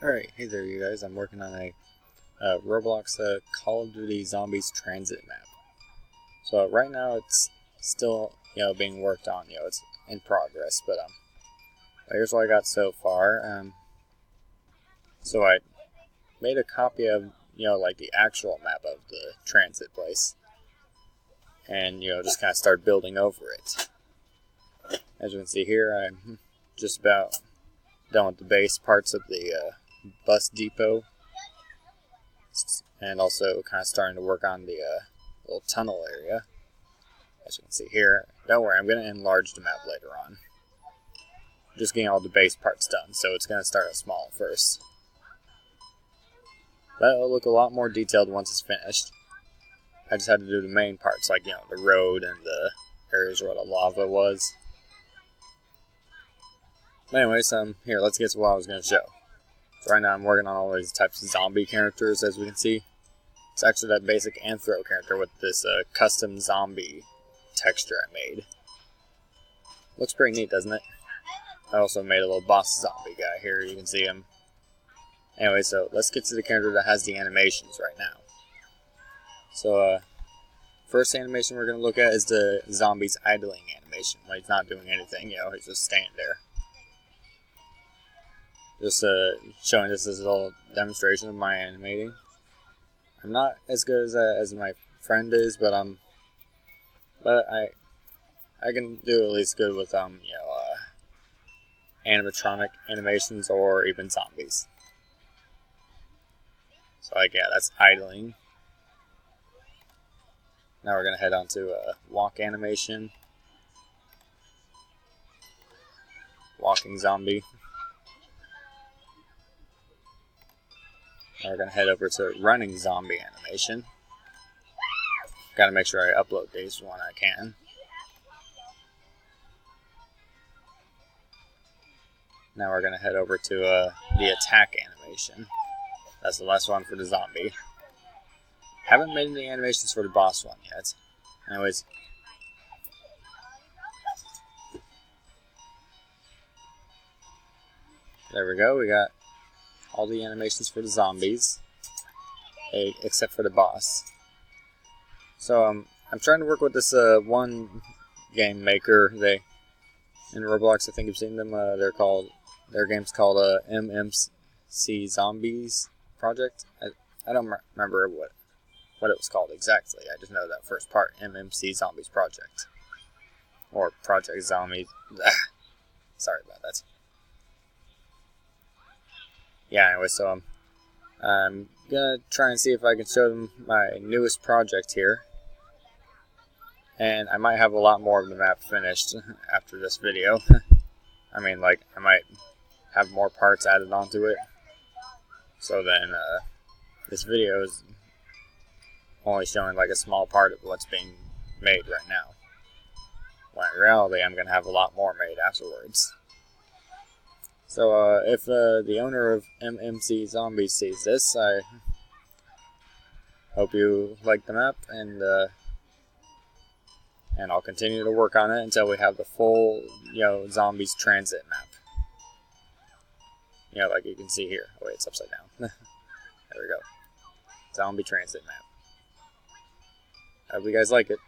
Alright, hey there you guys, I'm working on a Roblox Call of Duty Zombies transit map. So right now it's still, being worked on, it's in progress, but here's what I got so far. So I made a copy of, like the actual map of the transit place. And, just kind of start building over it. As you can see here, I'm just about done with the base parts of the bus depot, and also kind of starting to work on the little tunnel area. As you can see here, don't worry, I'm going to enlarge the map later on. Just getting all the base parts done, so it's going to start out small first. But it'll look a lot more detailed once it's finished. I just had to do the main parts, like, the road and the areas where the lava was. But anyways, here, let's get to what I was going to show. So right now I'm working on all these types of zombie characters, as we can see. It's actually that basic Anthro character with this custom zombie texture I made. Looks pretty neat, doesn't it? I also made a little boss zombie guy here, you can see him. Anyway, so let's get to the character that has the animations right now. So, first animation we're going to look at is the zombie's idling animation. Like, he's not doing anything, he's just standing there. Just showing this as a little demonstration of my animating. I'm not as good as my friend is, but I can do at least good with animatronic animations or even zombies. So yeah, that's idling. Now we're gonna head on to walk animation, walking zombie. Now we're going to head over to running zombie animation. Got to make sure I upload these when I can. Now we're going to head over to the attack animation. That's the last one for the zombie. Haven't made any animations for the boss one yet. Anyways. There we go, we got all the animations for the zombies, except for the boss. So I'm trying to work with this one game maker. They in Roblox, I think you've seen them. Their game's called MMC Zombies Project. I don't remember what it was called exactly. I just know that first part, MMC Zombies Project, or Project Zombies. Sorry about that. Yeah, anyway, so I'm gonna try and see if I can show them my newest project here. And I might have a lot more of the map finished after this video. I mean, like, I might have more parts added onto it. So then, this video is only showing like a small part of what's being made right now. When in reality, I'm gonna have a lot more made afterwards. So, if the owner of MMC Zombies sees this, I hope you like the map, and I'll continue to work on it until we have the full, Zombies transit map. Like you can see here. Oh, wait, it's upside down. There we go. Zombie transit map. I hope you guys like it.